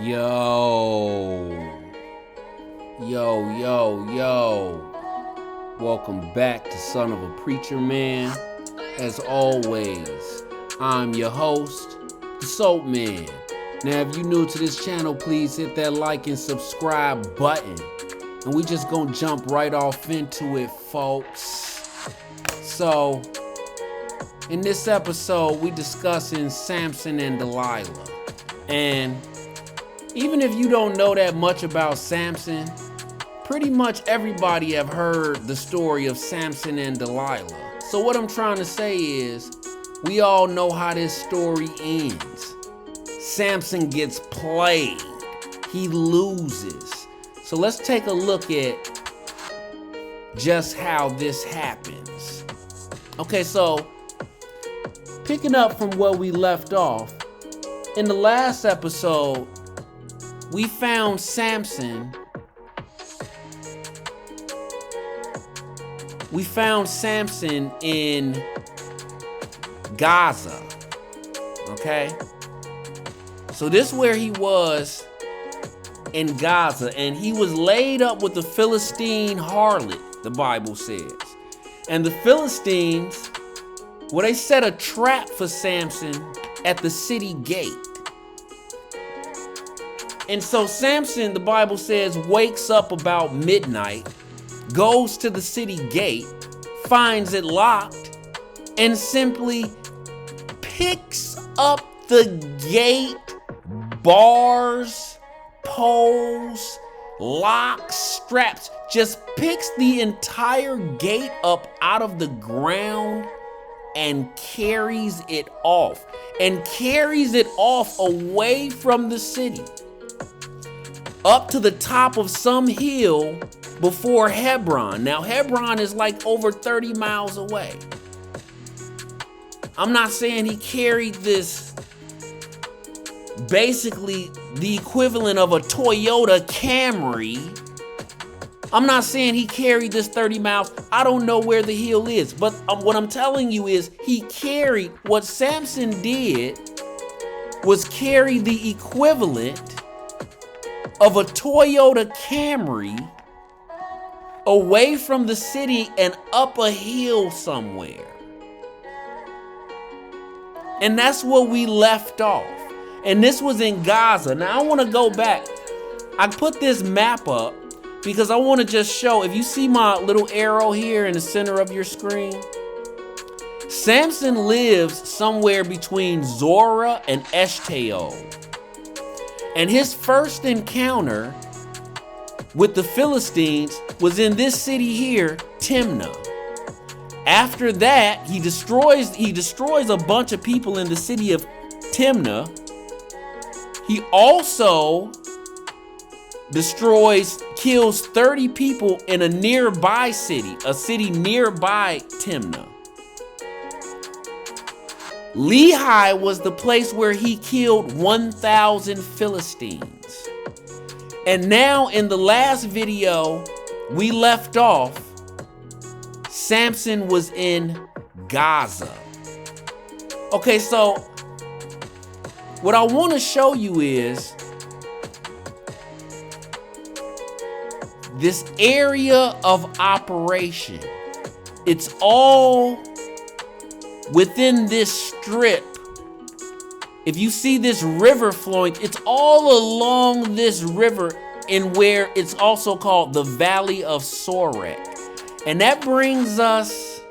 Yo, yo. Welcome back to Son of a Preacher Man. As always, I'm your host, the Soap Man. Now, if you're new to this channel, please hit that like and subscribe button. And we just gonna jump right off into it, folks. So, in this episode, we discussing Samson and Delilah. And even if you don't know that much about Samson, pretty much everybody have heard the story of Samson and Delilah. So what I'm trying to say is, we all know how this story ends. Samson gets played. He loses. So let's take a look at just how this happens. Okay, so picking up from where we left off, in the last episode, we found Samson. We found Samson in Gaza. Okay? So this is where he was in Gaza, and he was laid up with the Philistine harlot, the Bible says. And the Philistines, well, they set a trap for Samson at the city gate. And so Samson, the Bible says, wakes up about midnight, goes to the city gate, finds it locked, and simply picks up the gate, bars, poles, locks, straps, just picks the entire gate up out of the ground and carries it off. And carries it off away from the city, up to the top of some hill before Hebron. Now, Hebron is like over 30 miles away. I'm not saying he carried this, basically the equivalent of a Toyota Camry. I'm not saying he carried this 30 miles. I don't know where the hill is, but what I'm telling you is he carried, what Samson did was carry the equivalent of a Toyota Camry away from the city and up a hill somewhere. And that's where we left off. And this was in Gaza. Now I want to go back. I put this map up because I want to just show, if you see my little arrow here in the center of your screen, Samson lives somewhere between Zorah and Eshtaol. And his first encounter with the Philistines was in this city here, Timnah. After that, he destroys a bunch of people in the city of Timnah. He also kills 30 people in a nearby city, a city nearby Timnah. Lehi was the place where he killed 1,000 Philistines. And now in the last video we left off, Samson was in Gaza. Okay, so what I want to show you is this area of operation. It's all within this strip. If you see this river flowing, it's all along this river, in where it's also called the Valley of Sorek. And that brings us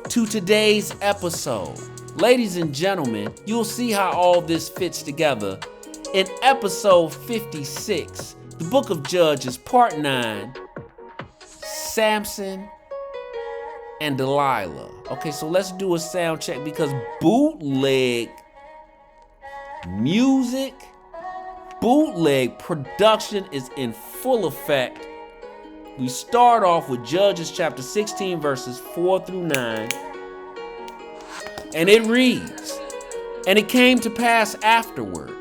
to today's episode. Ladies and gentlemen, you'll see how all this fits together in episode 56, the book of Judges, part 9, Samson and Delilah. Okay, so let's do a sound check, because bootleg music, bootleg production is in full effect. We start off with Judges chapter 16, verses 4 through 9. And it reads, "And it came to pass afterward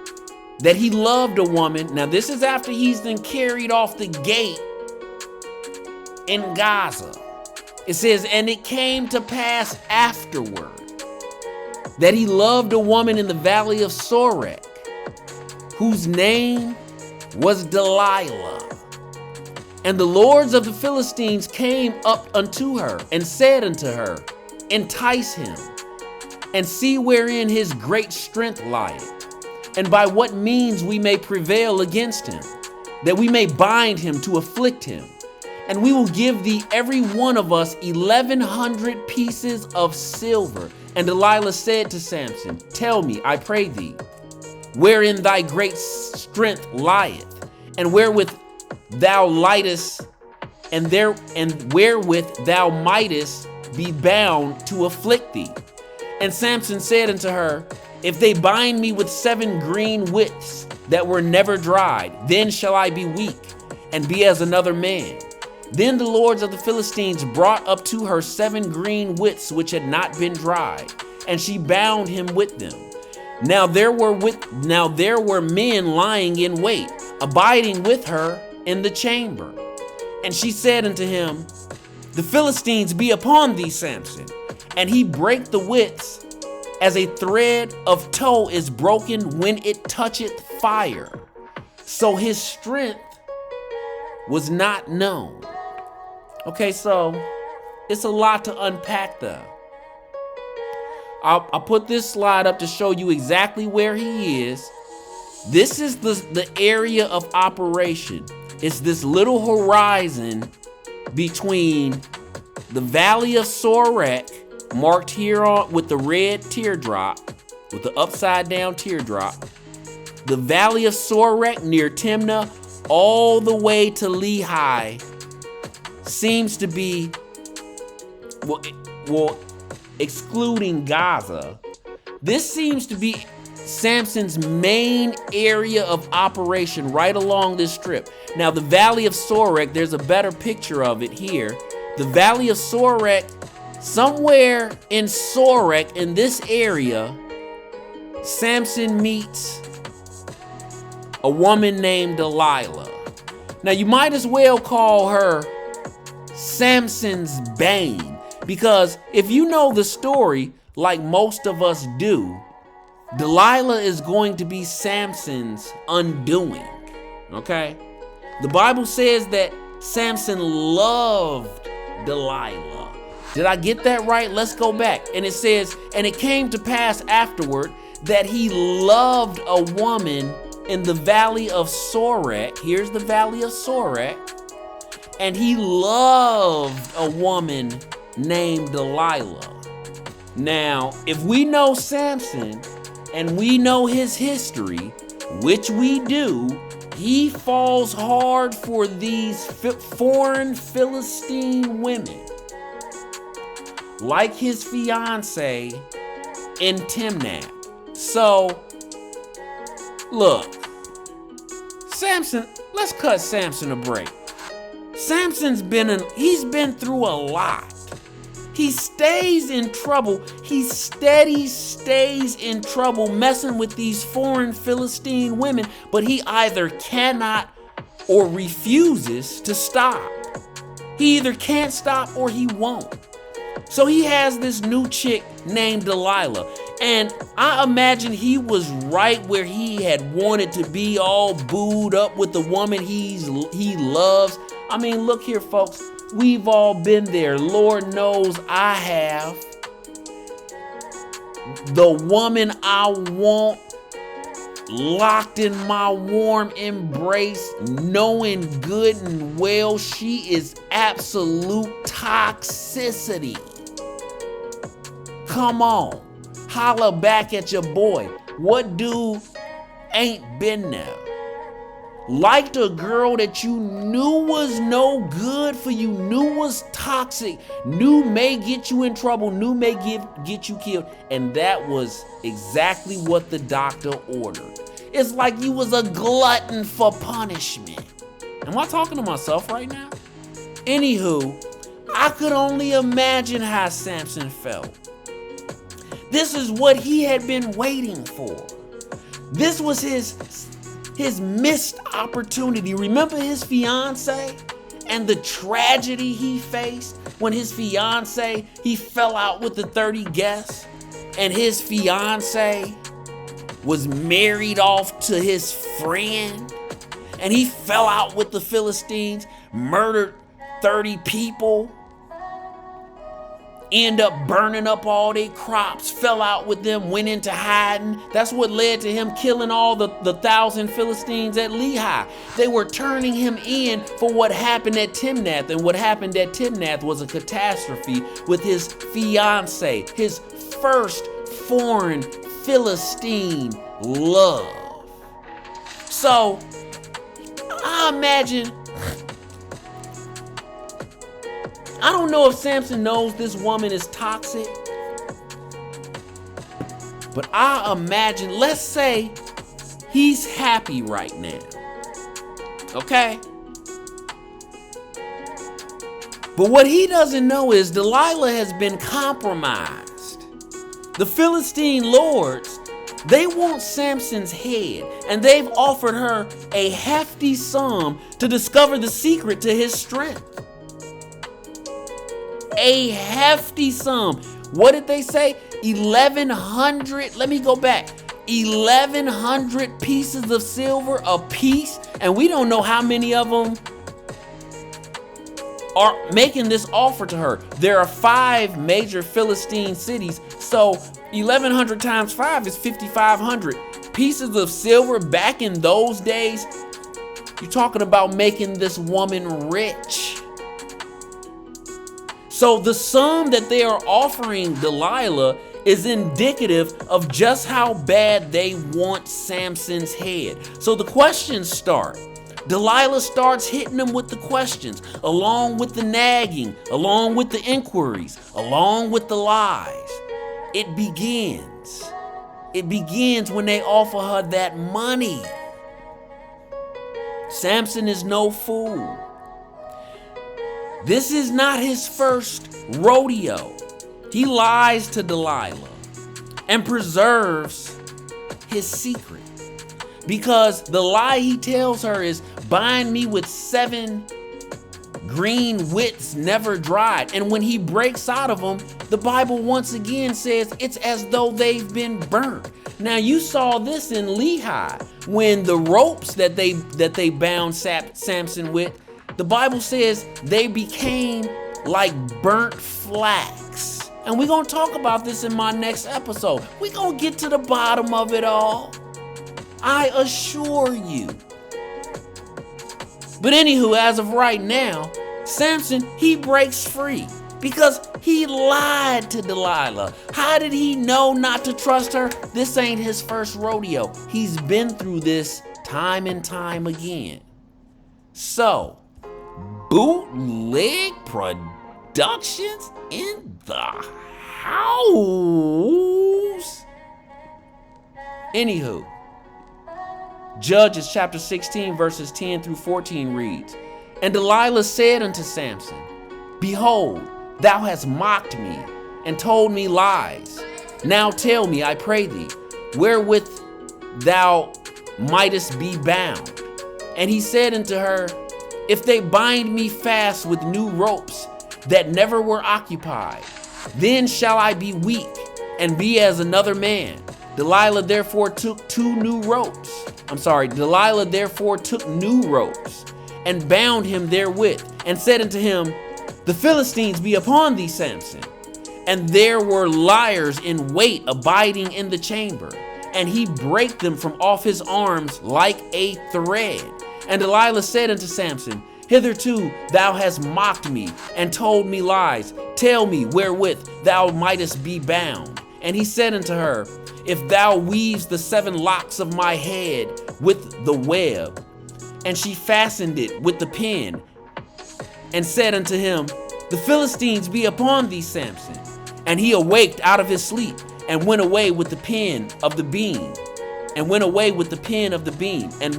that he loved a woman." Now this is after he's been carried off the gate in Gaza. It says, "And it came to pass afterward that he loved a woman in the valley of Sorek. whose name was Delilah. And the lords of the Philistines came up unto her and said unto her, entice him, and see wherein his great strength lieth, and by what means we may prevail against him, that we may bind him to afflict him. And we will give thee every one of us 1,100 pieces of silver. And Delilah said to Samson, tell me, I pray thee, wherein thy great strength lieth, and wherewith thou lightest, and wherewith thou mightest be bound to afflict thee. And Samson said unto her, if they bind me with 7 green withs that were never dried, then shall I be weak, and be as another man. Then the lords of the Philistines brought up to her 7 green withs which had not been dried, and she bound him with them. Now there were men lying in wait, abiding with her in the chamber. And she said unto him, the Philistines be upon thee, Samson. And he brake the withs as a thread of tow is broken when it toucheth fire. So his strength was not known. Okay, so it's a lot to unpack there. I'll put this slide up to show you exactly where he is. This is the area of operation. It's this little horizon between the Valley of Sorek, marked here on with the red teardrop, with the upside down teardrop, the Valley of Sorek near Timnah, all the way to Lehi, seems to be, well, excluding Gaza, this seems to be Samson's main area of operation right along this strip. Now, the Valley of Sorek, there's a better picture of it here. The Valley of Sorek, somewhere in Sorek, in this area, Samson meets a woman named Delilah. Now, you might as well call her Samson's bane, because if you know the story, like most of us do, Delilah is going to be Samson's undoing, okay? The Bible says that Samson loved Delilah. Did I get that right? Let's go back. And it says, and it came to pass afterward that he loved a woman in the Valley of Sorek. Here's the Valley of Sorek. And he loved a woman named Delilah. Now, if we know Samson and we know his history, which we do, he falls hard for these foreign Philistine women, like his fiance in Timnah. So, look, Samson, let's cut Samson a break. Samson's he's been through a lot. He stays in trouble. He steady stays in trouble messing with these foreign Philistine women, but he either cannot or refuses to stop. He either can't stop or he won't. So he has this new chick named Delilah, and I imagine he was right where he had wanted to be, all booed up with the woman he loves. I mean, look here, folks. We've all been there. Lord knows I have. The woman I want, locked in my warm embrace, knowing good and well she is absolute toxicity. Come on, holla back at your boy. What dude ain't been there? Liked a girl that you knew was no good for you, knew was toxic, knew may get you in trouble, knew may get you killed, and that was exactly what the doctor ordered. It's like you was a glutton for punishment. Am I talking to myself right now? Anywho, I could only imagine how Samson felt. This is what he had been waiting for. This was his missed opportunity. Remember his fiance and the tragedy he faced when his fiance, he fell out with the 30 guests, and his fiance was married off to his friend, and he fell out with the Philistines, murdered 30 people, end up burning up all their crops, fell out with them, went into hiding. That's what led to him killing all the 1,000 Philistines at Lehi. They were turning him in for what happened at Timnath, and what happened at Timnath was a catastrophe with his fiance, his first foreign Philistine love. So I imagine, I don't know if Samson knows this woman is toxic, but I imagine, let's say he's happy right now, okay? But what he doesn't know is Delilah has been compromised. The Philistine lords, they want Samson's head, and they've offered her a hefty sum to discover the secret to his strength. A hefty sum. What did they say? 1,100, let me go back. 1,100 pieces of silver a piece, and we don't know how many of them are making this offer to her. There are 5 major Philistine cities, so 1,100 times 5 is 5,500 pieces of silver back in those days. You're talking about making this woman rich. So the sum that they are offering Delilah is indicative of just how bad they want Samson's head. So the questions start. Delilah starts hitting them with the questions, along with the nagging, along with the inquiries, along with the lies. It begins. It begins when they offer her that money. Samson is no fool. This is not his first rodeo. He lies to Delilah and preserves his secret, because the lie he tells her is, bind me with 7 green withs never dried. And when he breaks out of them, the Bible once again says it's as though they've been burnt. Now you saw this in Lehi, when the ropes that they bound Samson with, the Bible says they became like burnt flax. And we're going to talk about this in my next episode. We're going to get to the bottom of it all, I assure you. But anywho, as of right now, Samson, he breaks free because he lied to Delilah. How did he know not to trust her? This ain't his first rodeo. He's been through this time and time again. So, Bootleg Productions in the house. Anywho, Judges chapter 16 verses 10 through 14 reads, and Delilah said unto Samson, behold, thou hast mocked me and told me lies. Now tell me, I pray thee, wherewith thou mightest be bound. And he said unto her, if they bind me fast with new ropes that never were occupied, then shall I be weak and be as another man. Delilah therefore took new ropes and bound him therewith, and said unto him, the Philistines be upon thee, Samson. And there were liars in wait abiding in the chamber, and he brake them from off his arms like a thread. And Delilah said unto Samson, hitherto thou hast mocked me and told me lies. Tell me wherewith thou mightest be bound. And he said unto her, if thou weaves the 7 locks of my head with the web. And she fastened it with the pin, and said unto him, the Philistines be upon thee, Samson. And he awaked out of his sleep, and went away with the pin of the beam, and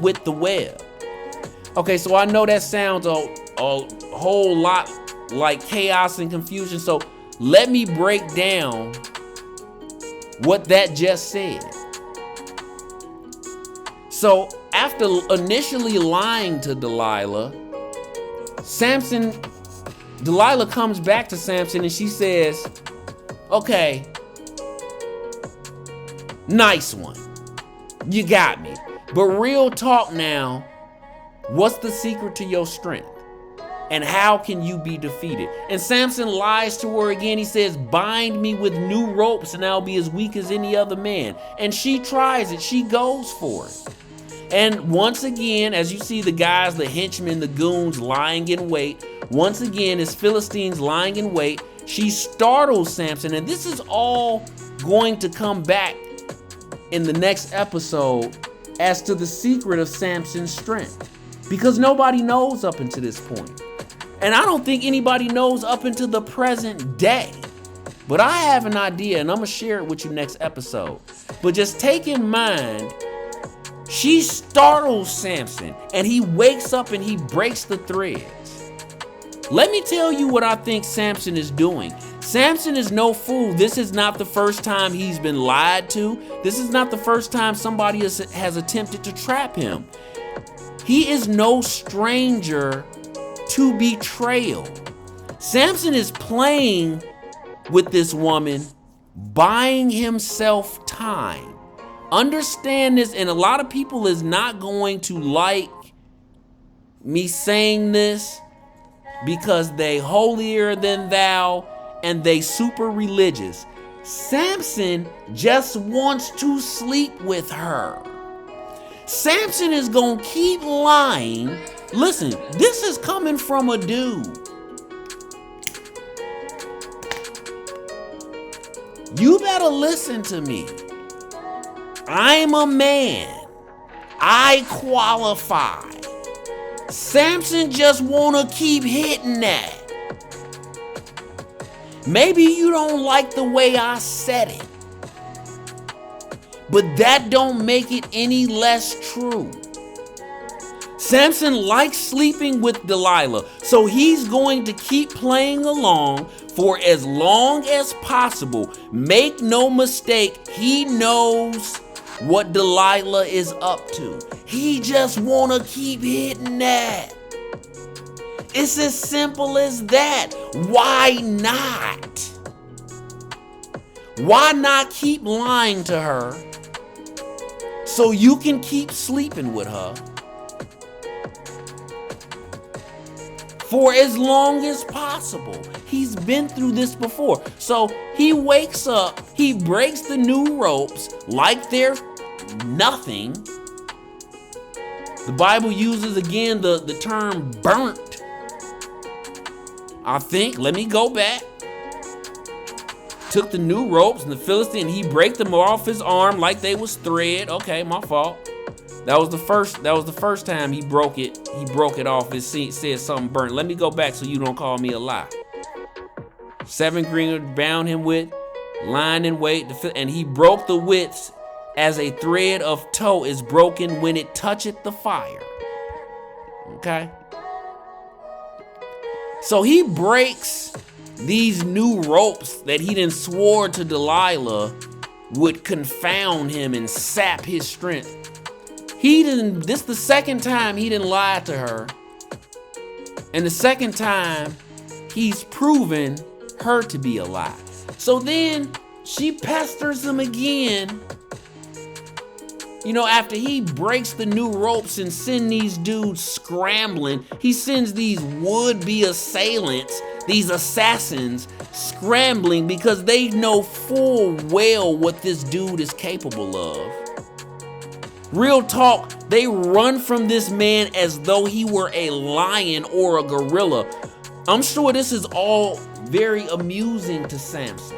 with the web. Okay, so I know that sounds a whole lot like chaos and confusion. So let me break down what that just said. So after initially lying to Delilah, Delilah comes back to Samson and she says, okay, nice one. You got me. But real talk now, what's the secret to your strength? And how can you be defeated? And Samson lies to her again. He says, bind me with new ropes and I'll be as weak as any other man. And she tries it. She goes for it. And once again, as you see the guys, the henchmen, the goons lying in wait, once again, as Philistines lying in wait, she startles Samson. And this is all going to come back in the next episode as to the secret of Samson's strength. Because nobody knows up until this point. And I don't think anybody knows up until the present day. But I have an idea, and I'm going to share it with you next episode. But just take in mind, she startles Samson, and he wakes up and he breaks the threads. Let me tell you what I think Samson is doing. Samson is no fool. This is not the first time he's been lied to. This is not the first time somebody has attempted to trap him. He is no stranger to betrayal. Samson is playing with this woman, buying himself time. Understand this, and a lot of people is not going to like me saying this because they holier than thou and they super religious. Samson just wants to sleep with her. Samson is gonna keep lying. Listen, this is coming from a dude. You better listen to me. I'm a man. I qualify. Samson just wanna keep hitting that. Maybe you don't like the way I said it, but that don't make it any less true. Samson likes sleeping with Delilah, so he's going to keep playing along for as long as possible. Make no mistake, he knows what Delilah is up to. He just wanna keep hitting that. It's as simple as that. Why not? Why not keep lying to her so you can keep sleeping with her for as long as possible? He's been through this before. So he wakes up, he breaks the new ropes like they're nothing. The Bible uses again the term burnt. I think, let me go back. Took the new ropes and the Philistine, he break them off his arm like they was thread. Okay, my fault. That was the first time he broke it. He broke it off. It said something burnt. Let me go back so you don't call me a lie. 7 green bound him with, lying in wait, and he broke the widths as a thread of tow is broken when it toucheth the fire. Okay? So he breaks these new ropes that he done swore to Delilah would confound him and sap his strength. This the second time he didn't lie to her. And the second time he's proven her to be a lie. So then she pesters him again. You know, after he breaks the new ropes and send these dudes scrambling, he sends these would-be assailants, these assassins, scrambling because they know full well what this dude is capable of. Real talk, they run from this man as though he were a lion or a gorilla. I'm sure this is all very amusing to Samson,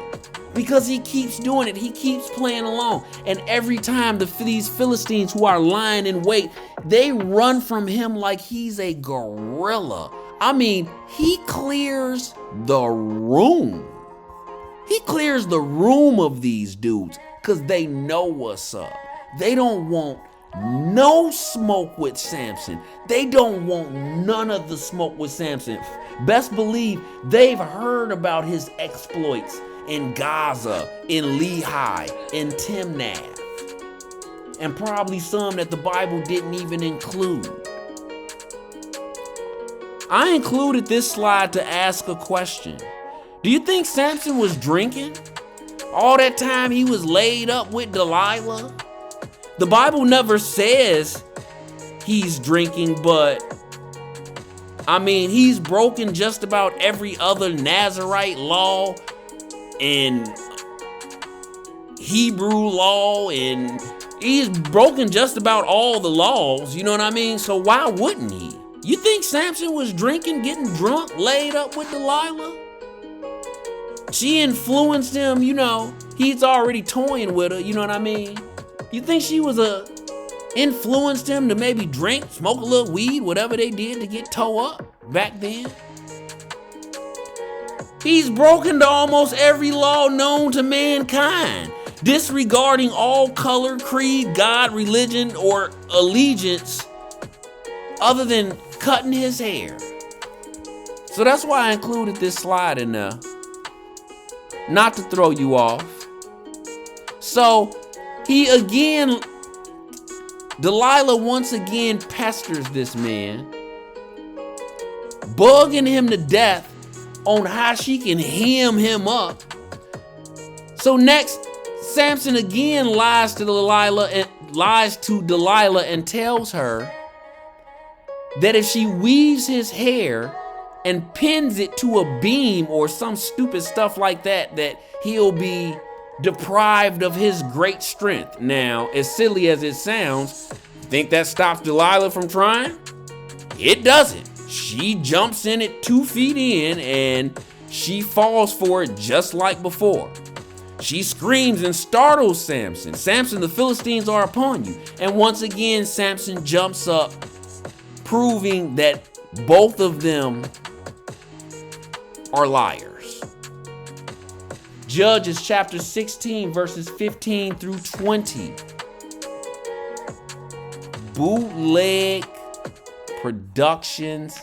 because he keeps doing it. He keeps playing along. And every time these Philistines who are lying in wait, they run from him like he's a gorilla. I mean, he clears the room. He clears the room of these dudes because they know what's up. They don't want no smoke with Samson. They don't want none of the smoke with Samson. Best believe they've heard about his exploits in Gaza, in Lehi, in Timnath, and probably some that the Bible didn't even include. I included this slide to ask a question. Do you think Samson was drinking all that time he was laid up with Delilah? The Bible never says he's drinking, but I mean, he's broken just about every other Nazarite law and Hebrew law, and he's broken just about all the laws, you know what I mean? So why wouldn't he? You think Samson was drinking, getting drunk, laid up with Delilah? She influenced him, you know, he's already toying with her, you know what I mean? You think she was influenced him to maybe drink, smoke a little weed, whatever they did to get toe up back then? He's broken to almost every law known to mankind, disregarding all color, creed, God, religion, or allegiance other than cutting his hair. So that's why I included this slide in there, not to throw you off. So Delilah once again pesters this man, bugging him to death on how she can hem him up. So next, Samson again lies to Delilah and tells her that if she weaves his hair and pins it to a beam or some stupid stuff like that, that he'll be deprived of his great strength. Now, as silly as it sounds, think that stops Delilah from trying? It doesn't. She jumps in it 2 feet in and she falls for it just like before. She screams and startles Samson. Samson, the Philistines are upon you. And once again, Samson jumps up, proving that both of them are liars. Judges chapter 16, verses 15 through 20. Bootleg Productions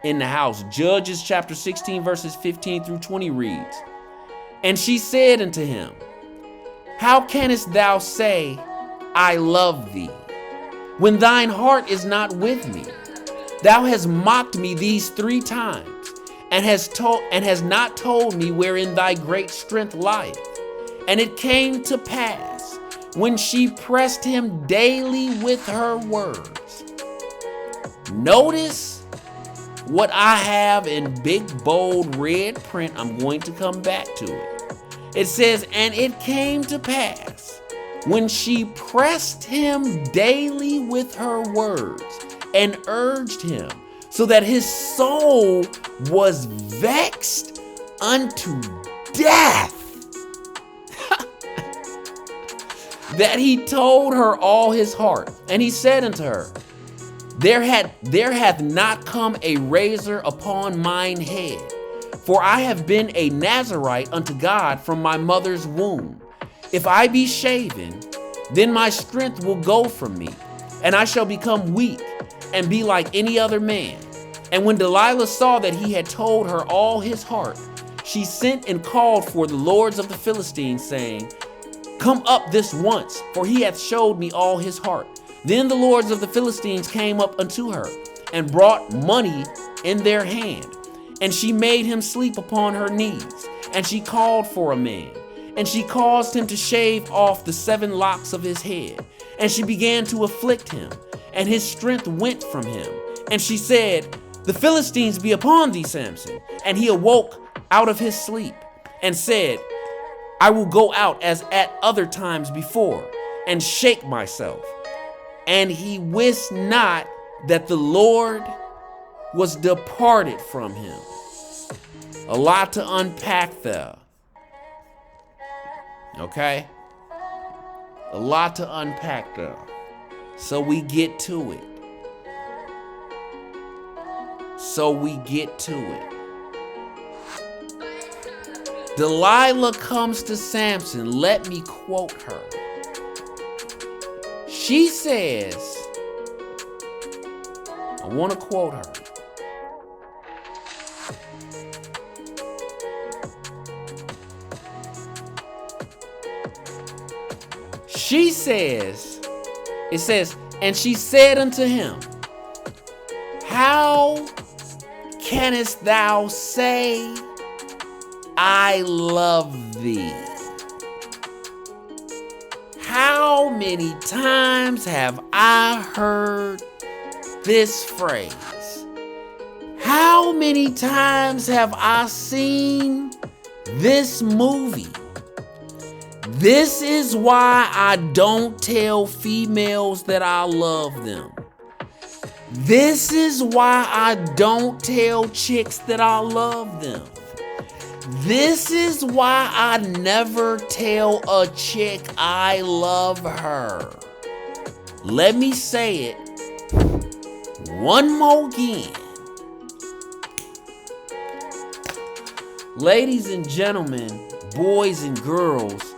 in the house. Judges chapter 16, verses 15 through 20 reads, "And she said unto him, How canst thou say, I love thee, when thine heart is not with me? Thou hast mocked me these 3 times, and has not told me wherein thy great strength lieth. And it came to pass, when she pressed him daily with her words." Notice what I have in big, bold, red print. I'm going to come back to it. It says, "And it came to pass, when she pressed him daily with her words, and urged him, so that his soul was vexed unto death, that he told her all his heart. And he said unto her, There hath not come a razor upon mine head, for I have been a Nazarite unto God from my mother's womb. If I be shaven, then my strength will go from me, and I shall become weak, and be like any other man. And when Delilah saw that he had told her all his heart, she sent and called for the lords of the Philistines, saying, Come up this once, for he hath showed me all his heart. Then the lords of the Philistines came up unto her, and brought money in their hand. And she made him sleep upon her knees, and she called for a man, and she caused him to shave off the 7 locks of his head. And she began to afflict him, and his strength went from him. And she said, The Philistines be upon thee, Samson. And he awoke out of his sleep, and said, I will go out as at other times before, and shake myself. And he wist not that the Lord was departed from him. A lot to unpack there. Okay? A lot to unpack there. So we get to it. Delilah comes to Samson. Let me quote her. She says, I want to quote her. She says, it says, and she said unto him, How canst thou say, I love thee? How How many times have I heard this phrase? How many times have I seen this movie? This is why I don't tell females that I love them. This is why I don't tell chicks that I love them. This is why I never tell a chick I love her. Let me say it one more again. Ladies and gentlemen, boys and girls,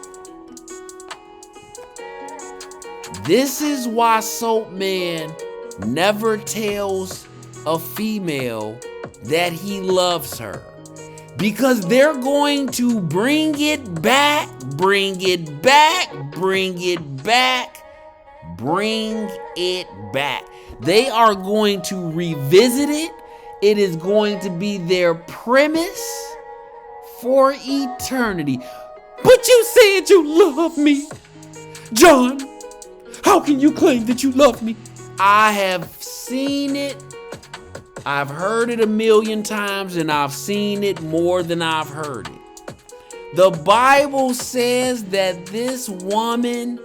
this is why Soap Man never tells a female that he loves her. Because they're going to bring it back, bring it back, bring it back, bring it back. They are going to revisit it. It is going to be their premise for eternity. But you said you love me. John, how can you claim that you love me? I have seen it. I've heard it a million times, and I've seen it more than I've heard it. The Bible says that this woman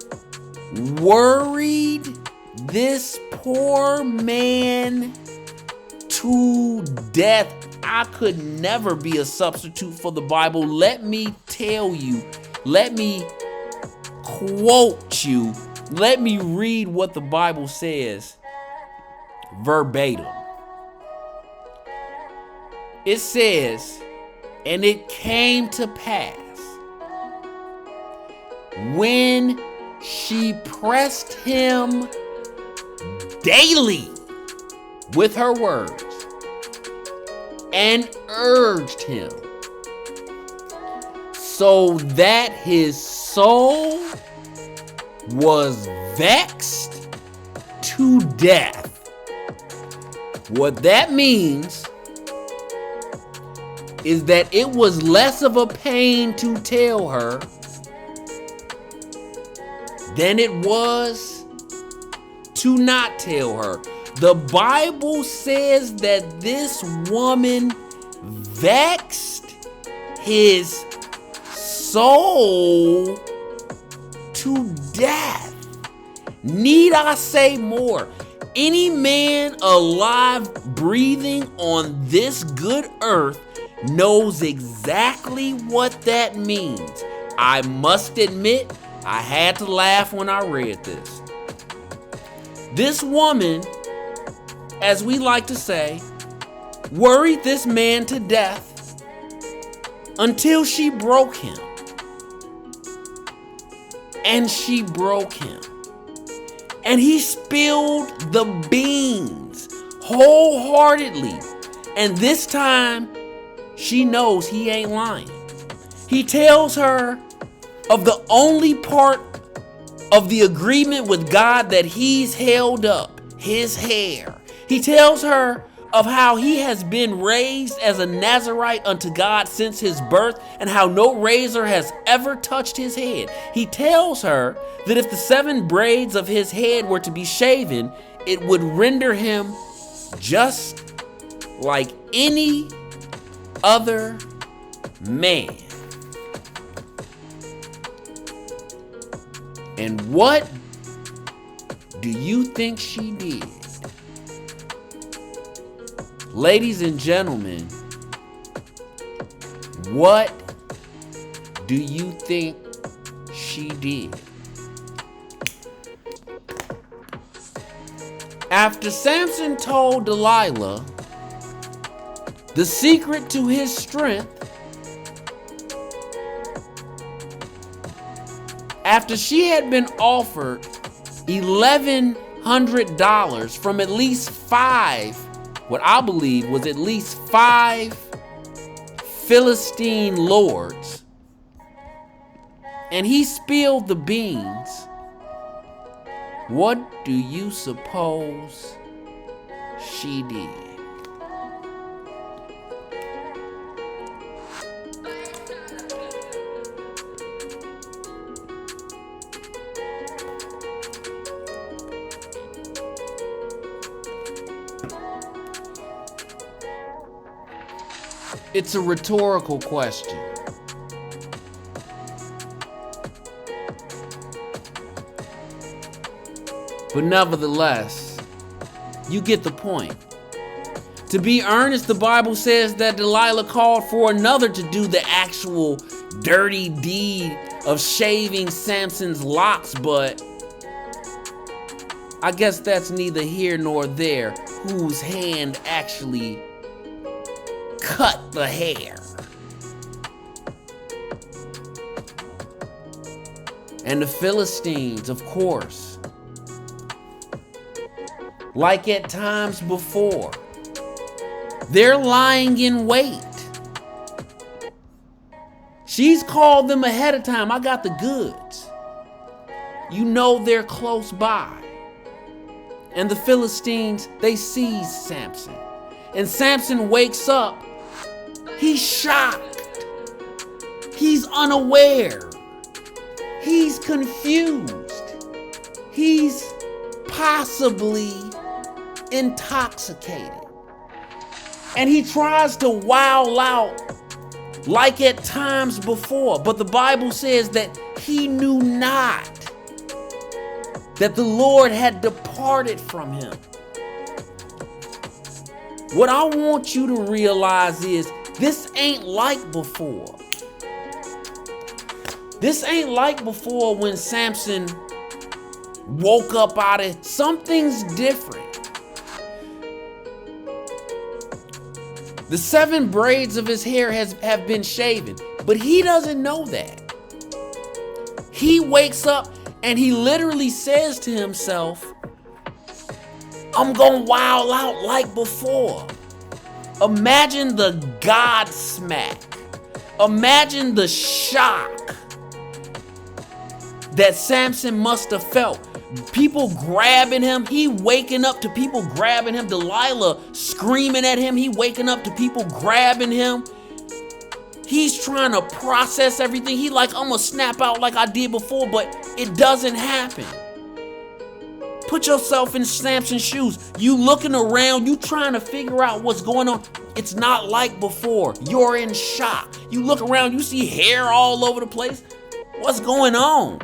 worried this poor man to death. I could never be a substitute for the Bible. Let me tell you, let me quote you, let me read what the Bible says verbatim. It says, and it came to pass when she pressed him daily with her words and urged him, so that his soul was vexed to death. What that means is that it was less of a pain to tell her than it was to not tell her. The Bible says that this woman vexed his soul to death. Need I say more? Any man alive, breathing on this good earth knows exactly what that means. I must admit, I had to laugh when I read this. This woman, as we like to say, worried this man to death until she broke him. And she broke him. And he spilled the beans wholeheartedly. And this time, she knows he ain't lying. He tells her of the only part of the agreement with God that he's held up, his hair. He tells her of how he has been raised as a Nazirite unto God since his birth, and how no razor has ever touched his head. He tells her that if the 7 braids of his head were to be shaven, it would render him just like any other man. And what do you think she did? Ladies and gentlemen, what do you think she did? After Samson told Delilah the secret to his strength, after she had been offered $1,100 from at least 5, what I believe was at least 5 Philistine lords, and he spilled the beans, what do you suppose she did? It's a rhetorical question. But nevertheless, you get the point. To be earnest, the Bible says that Delilah called for another to do the actual dirty deed of shaving Samson's locks, but I guess that's neither here nor there, whose hand actually cut the hair. And the Philistines, of course, like at times before, they're lying in wait. She's called them ahead of time. I got the goods. You know they're close by. And the Philistines, they seize Samson. And Samson wakes up. He's shocked. He's unaware. He's confused. He's possibly intoxicated. And he tries to wow out like at times before. But the Bible says that he knew not that the Lord had departed from him. What I want you to realize is this ain't like before. This ain't like before when Samson woke up out of something's different. The 7 braids of his hair have been shaven, but he doesn't know that. He wakes up and he literally says to himself, I'm gonna wow out like before. Imagine the God smack. Imagine the shock that Samson must have felt. People grabbing him, he waking up to people grabbing him. Delilah screaming at him, he waking up to people grabbing him. He's trying to process everything. He like, I'm gonna snap out like I did before, but it doesn't happen. Put yourself in Samson's shoes. You looking around, you trying to figure out what's going on. It's not like before. You're in shock. You look around, you see hair all over the place. What's going on?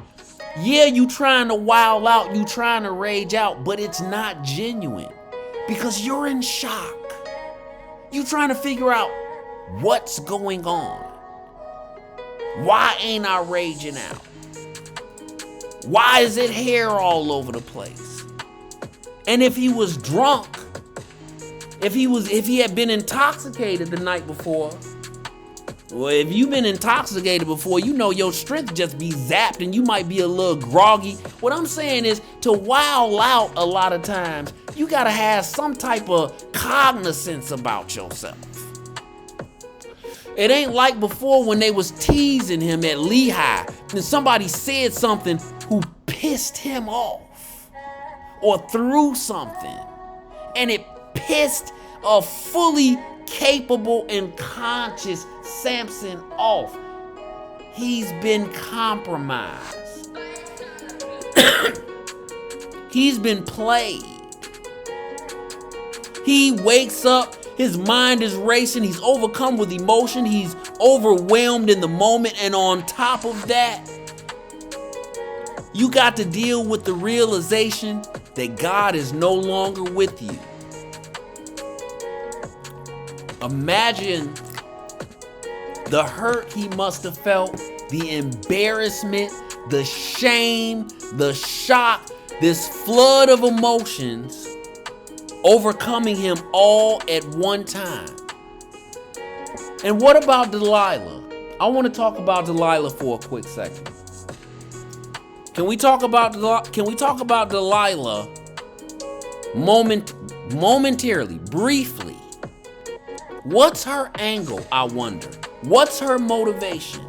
Yeah, you trying to wow out, you trying to rage out, but it's not genuine because you're in shock. You trying to figure out what's going on. Why ain't I raging out? Why is it hair all over the place? And if he was drunk, if he had been intoxicated the night before, well, if you've been intoxicated before, you know your strength just be zapped and you might be a little groggy. What I'm saying is to wow out a lot of times, you gotta have some type of cognizance about yourself. It ain't like before when they was teasing him at Lehigh and somebody said something who pissed him off or threw something and it pissed a fully capable and conscious Samson off. He's been compromised. He's been played. He wakes up, his mind is racing, he's overcome with emotion, he's overwhelmed in the moment, and on top of that, you got to deal with the realization that God is no longer with you. Imagine the hurt he must have felt, the embarrassment, the shame, the shock, this flood of emotions overcoming him all at one time. And what about Delilah? I want to talk about Delilah for a quick second. Can we talk about Delilah momentarily, briefly? What's her angle, I wonder? What's her motivation?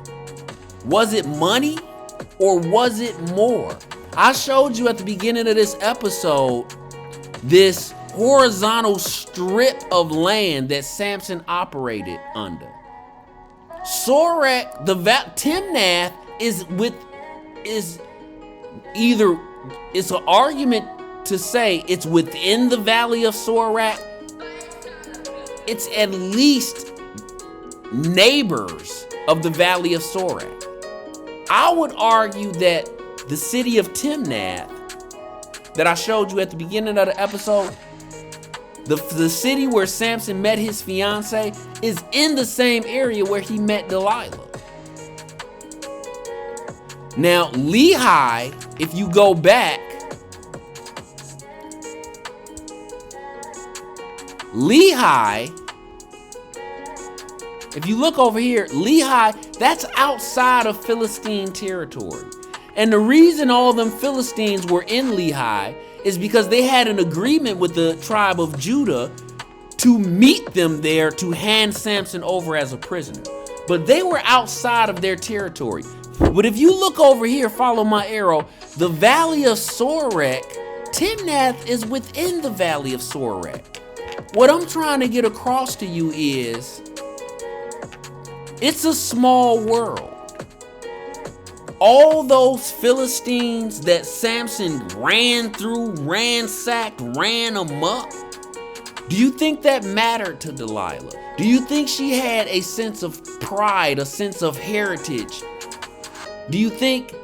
Was it money or was it more? I showed you at the beginning of this episode this horizontal strip of land that Samson operated under. Sorek, the Timnath is either, it's an argument to say it's within the valley of Sorek. It's at least neighbors of the Valley of Sorek. I would argue that the city of Timnath that I showed you at the beginning of the episode, the city where Samson met his fiance, is in the same area where he met Delilah. Now, Lehi, if you go back, if you look over here, Lehi, that's outside of Philistine territory. And the reason all them Philistines were in Lehi is because they had an agreement with the tribe of Judah to meet them there to hand Samson over as a prisoner. But they were outside of their territory. But if you look over here, follow my arrow, the Valley of Sorek, Timnath is within the Valley of Sorek. What I'm trying to get across to you is, it's a small world. All those Philistines that Samson ran through, ransacked, ran amok, do you think that mattered to Delilah? Do you think she had a sense of pride, a sense of heritage? Do you think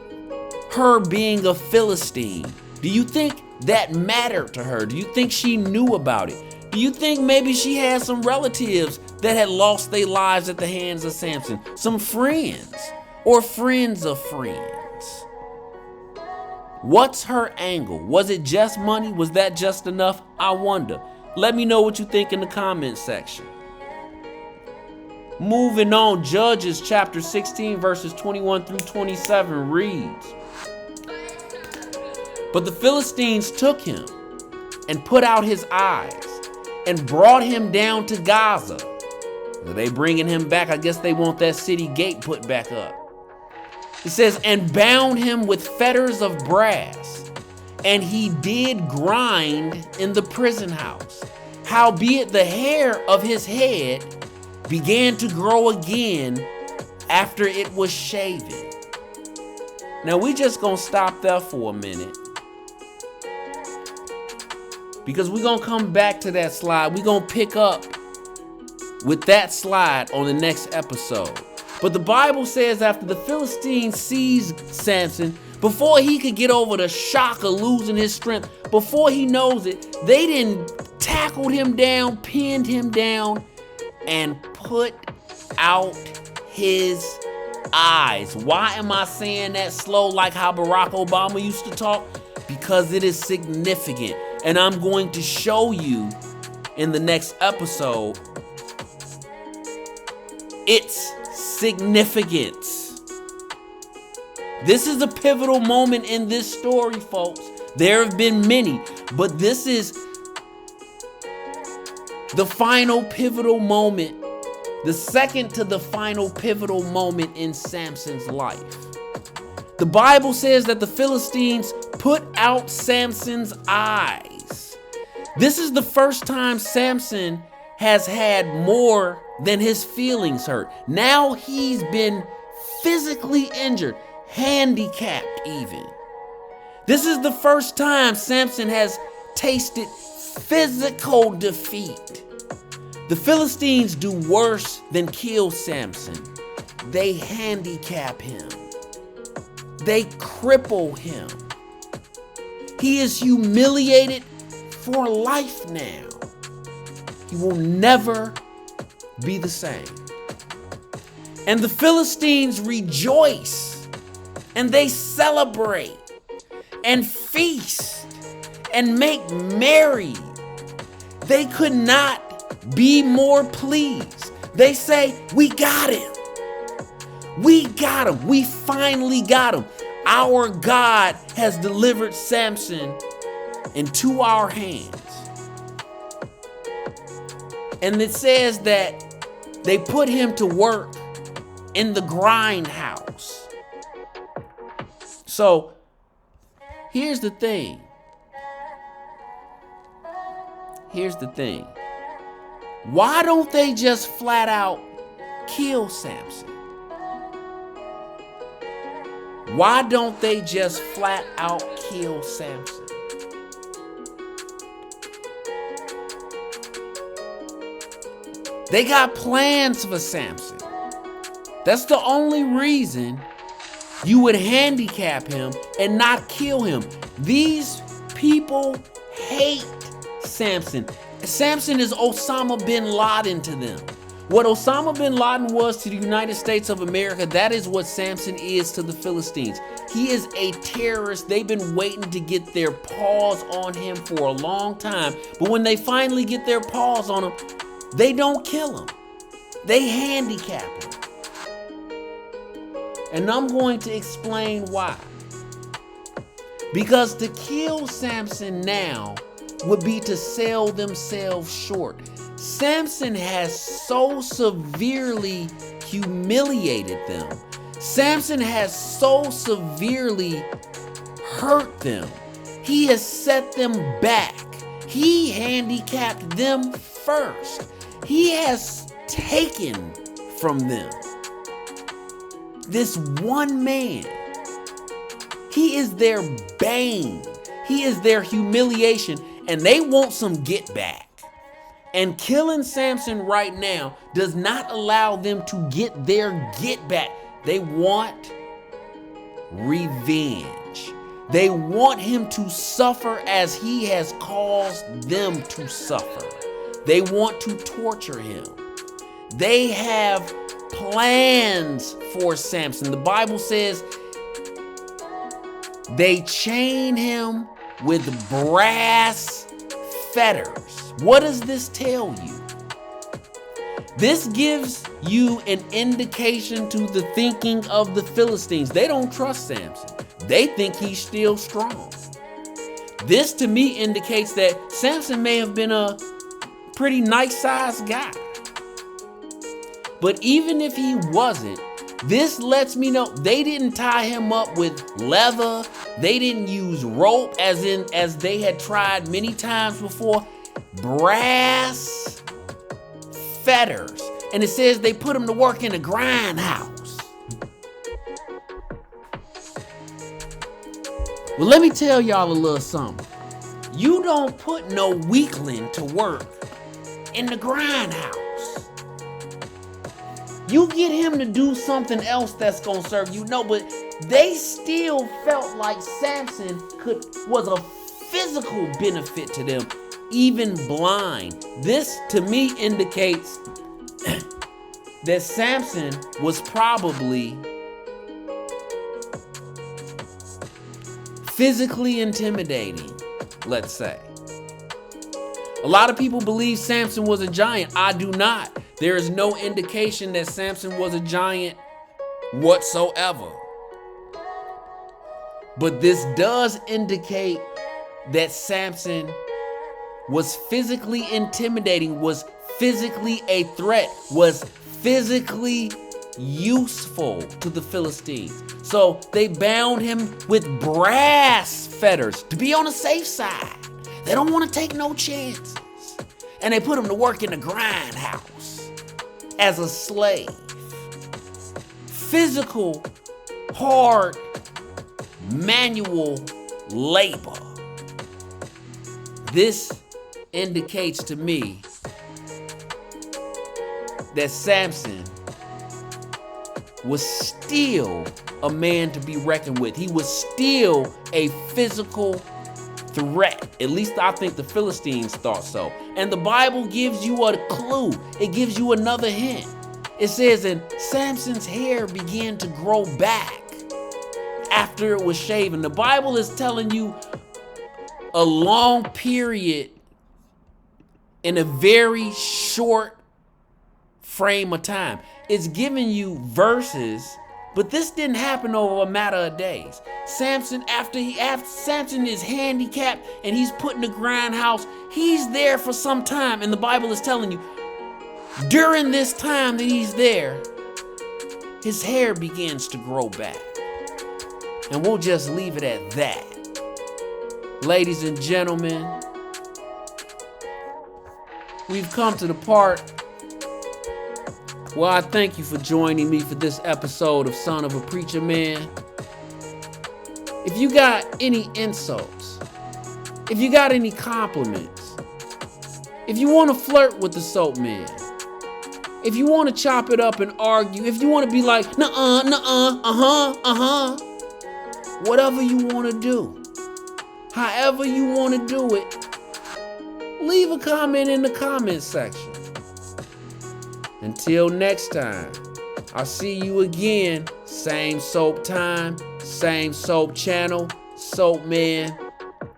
her being a Philistine, do you think that mattered to her? Do you think she knew about it? Do you think maybe she had some relatives that had lost their lives at the hands of Samson? Some friends or friends of friends? What's her angle? Was it just money? Was that just enough? I wonder. Let me know what you think in the comment section. Moving on, Judges chapter 16 verses 21 through 27 reads, "But the Philistines took him and put out his eyes and brought him down to Gaza." They bringing him back. I guess they want that city gate put back up. It says, "And bound him with fetters of brass, and he did grind in the prison house. Howbeit the hair of his head began to grow again after it was shaven." Now we just gonna stop there for a minute, because we're gonna come back to that slide. We're gonna pick up with that slide on the next episode. But the Bible says after the Philistines seized Samson, before he could get over the shock of losing his strength, before he knows it, they didn't tackled him down, pinned him down, and put out his eyes. Why am I saying that slow like how Barack Obama used to talk? Because it is significant. And I'm going to show you in the next episode its significance. This is a pivotal moment in this story, folks. There have been many, but this is the final pivotal moment, the second to the final pivotal moment in Samson's life. The Bible says that the Philistines put out Samson's eyes. This is the first time Samson has had more than his feelings hurt. Now he's been physically injured, handicapped even. This is the first time Samson has tasted physical defeat. The Philistines do worse than kill Samson. They handicap him. They cripple him. He is humiliated for life now. He will never be the same. And the Philistines rejoice and they celebrate and feast and make merry. They could not be more pleased. They say, "We got him. We got him. We finally got him. Our God has delivered Samson into our hands." And it says that they put him to work in the grind house. So here's the thing. Why don't they just flat out kill Samson? Why don't they just flat out kill Samson? They got plans for Samson. That's the only reason you would handicap him and not kill him. These people hate Samson. Samson is Osama bin Laden to them. What Osama bin Laden was to the United States of America, that is what Samson is to the Philistines. He is a terrorist. They've been waiting to get their paws on him for a long time. But when they finally get their paws on him, they don't kill him. They handicap him. And I'm going to explain why. Because to kill Samson now would be to sell themselves short. Samson has so severely humiliated them. Samson has so severely hurt them. He has set them back. He handicapped them first. He has taken from them. This one man, he is their bane. He is their humiliation, and they want some get back. And killing Samson right now does not allow them to get their get back. They want revenge. They want him to suffer as he has caused them to suffer. They want to torture him. They have plans for Samson. The Bible says they chain him with brass fetters. What does this tell you? This gives you an indication to the thinking of the Philistines. They don't trust Samson. They think he's still strong. This to me indicates that Samson may have been a pretty nice-sized guy. But even if he wasn't, this lets me know they didn't tie him up with leather. They didn't use rope as they had tried many times before. Brass fetters. And it says they put him to work in a grindhouse. Well, let me tell y'all a little something. You don't put no weakling to work in the grindhouse. You get him to do something else that's gonna serve you. No, but they still felt like Samson was a physical benefit to them, even blind. This to me indicates that Samson was probably physically intimidating, let's say. A lot of people believe Samson was a giant. I do not. There is no indication that Samson was a giant whatsoever. But this does indicate that Samson was physically intimidating, was physically a threat, was physically useful to the Philistines. So they bound him with brass fetters to be on the safe side. They don't want to take no chances. And they put him to work in the grindhouse as a slave. Physical, hard, manual labor. This indicates to me that Samson was still a man to be reckoned with. He was still a physical threat. At least I think the Philistines thought so. And the Bible gives you a clue. It gives you another hint. It says, and Samson's hair began to grow back after it was shaven. The Bible is telling you a long period in a very short frame of time. It's giving you verses, but this didn't happen over a matter of days. Samson, after Samson is handicapped and he's put in the grindhouse, he's there for some time, and the Bible is telling you, during this time that he's there, his hair begins to grow back. And we'll just leave it at that. Ladies and gentlemen, we've come to the part where I thank you for joining me for this episode of Son of a Preacher Man. If you got any insults, if you got any compliments, if you want to flirt with the Soap Man, If you want to chop it up and argue, if you want to be like, nuh-uh, nuh-uh, uh-huh, whatever you want to do, however you want to do it, leave a comment in the comment section. Until next time, I'll see you again. Same soap time, same soap channel. Soap Man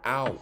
out.